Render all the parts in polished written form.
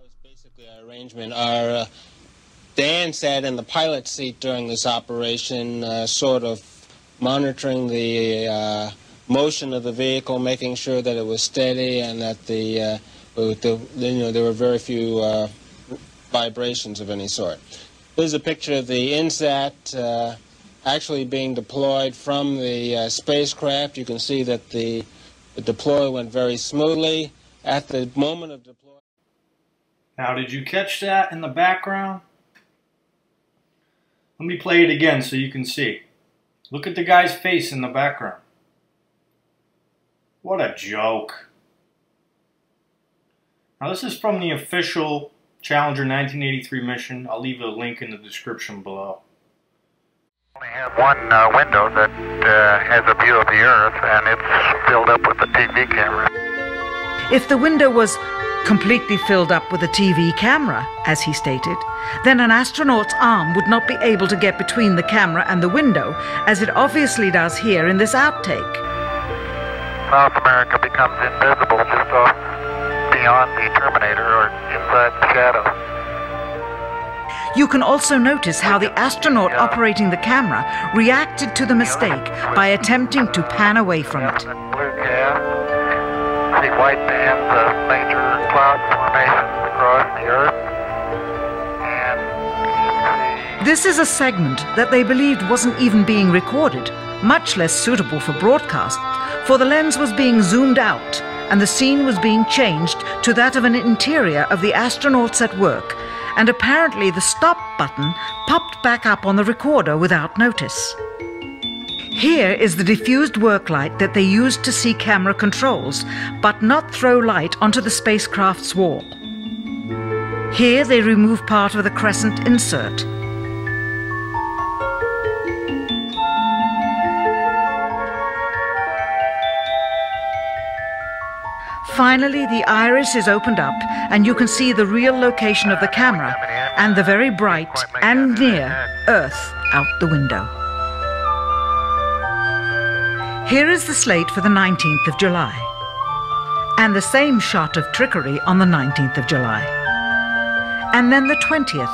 was basically our arrangement. Dan sat in the pilot seat during this operation, sort of monitoring the motion of the vehicle, making sure that it was steady and that there were very few vibrations of any sort. Here's a picture of the INSAT actually being deployed from the spacecraft. You can see that the deploy went very smoothly. At the moment of deploy. Now, did you catch that in the background? Let me play it again so you can see. Look at the guy's face in the background. What a joke. Now, this is from the official Challenger 1983 mission. I'll leave a link in the description below. We only have one window that has a view of the Earth, and it's filled up with a TV camera. If the window was completely filled up with a TV camera, as he stated, then an astronaut's arm would not be able to get between the camera and the window, as it obviously does here in this outtake. South America becomes invisible just off beyond the Terminator or inside the shadow. You can also notice how the astronaut operating the camera reacted to the mistake by attempting to pan away from it. Blue gas, see white bands of major cloud formations across the Earth. And this is a segment that they believed wasn't even being recorded, much less suitable for broadcast, for the lens was being zoomed out and the scene was being changed to that of an interior of the astronauts at work, and apparently the stop button popped back up on the recorder without notice. Here is the diffused work light that they used to see camera controls, but not throw light onto the spacecraft's wall. Here they remove part of the crescent insert. Finally, the iris is opened up and you can see the real location of the camera and the very bright and near Earth out the window. Here is the slate for the 19th of July, and the same shot of trickery on the 19th of July, and then the 20th,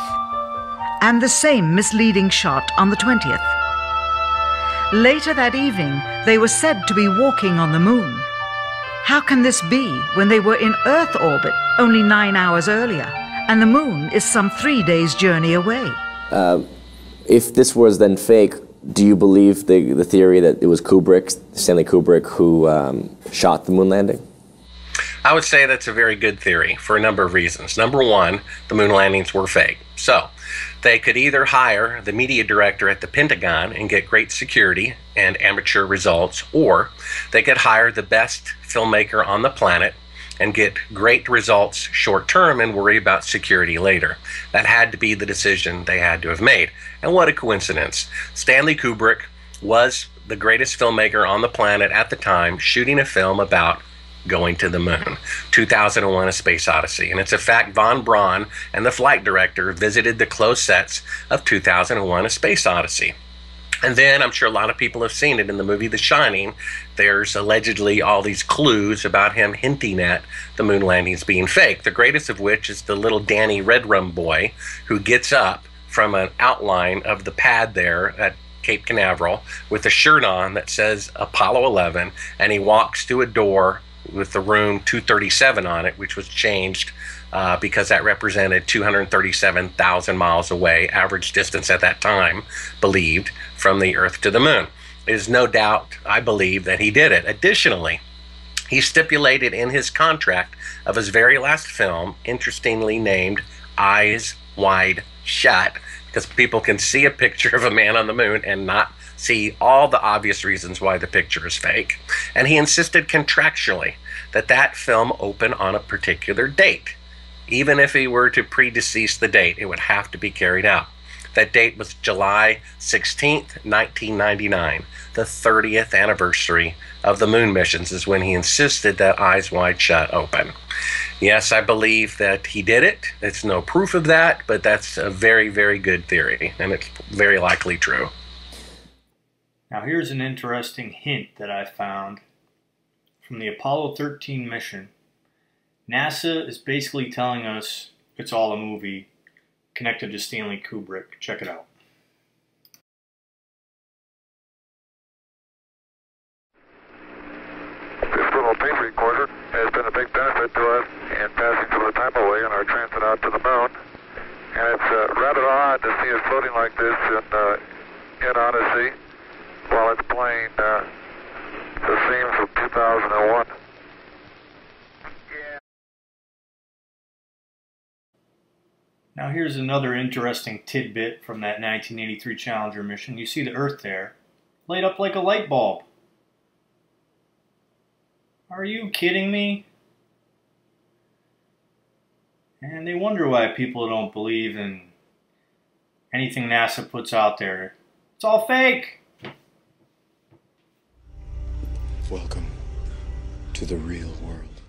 and the same misleading shot on the 20th. Later that evening, they were said to be walking on the moon. How can this be when they were in Earth orbit only 9 hours earlier, and the moon is some 3 days' journey away? If this was then fake, do you believe the theory that it was Stanley Kubrick, who shot the moon landing? I would say that's a very good theory for a number of reasons. Number one, the moon landings were fake. So they could either hire the media director at the Pentagon and get great security and amateur results, or they could hire the best filmmaker on the planet and get great results short term and worry about security later. That had to be the decision they had to have made. And what a coincidence. Stanley Kubrick was the greatest filmmaker on the planet at the time, shooting a film about going to the moon, 2001: A Space Odyssey. And it's a fact Von Braun and the flight director visited the closed sets of 2001: A Space Odyssey. And then, I'm sure a lot of people have seen it in the movie The Shining, there's allegedly all these clues about him hinting at the moon landings being fake, the greatest of which is the little Danny Redrum boy who gets up from an outline of the pad there at Cape Canaveral with a shirt on that says Apollo 11, and he walks to a door with the room 237 on it, which was changed because that represented 237,000 miles away, average distance at that time, believed, from the Earth to the moon. There's no doubt, I believe, that he did it. Additionally, he stipulated in his contract of his very last film, interestingly named Eyes Wide Shut, because people can see a picture of a man on the moon and not see all the obvious reasons why the picture is fake. And he insisted contractually that that film open on a particular date. Even if he were to predecease the date, it would have to be carried out. That date was July 16th, 1999. The 30th anniversary of the moon missions is when he insisted that Eyes Wide Shut open. Yes, I believe that he did it. It's no proof of that, but that's a very, very good theory, and it's very likely true. Now here's an interesting hint that I found from the Apollo 13 mission. NASA is basically telling us it's all a movie connected to Stanley Kubrick. Check it out. This little tape recorder has been a big benefit to us in passing some of the time away on our transit out to the moon. And it's rather odd to see it floating like this in Odyssey while it's playing the scenes of 2001. Now here's another interesting tidbit from that 1983 Challenger mission. You see the Earth there, light up like a light bulb. Are you kidding me? And they wonder why people don't believe in anything NASA puts out there. It's all fake! Welcome to the real world.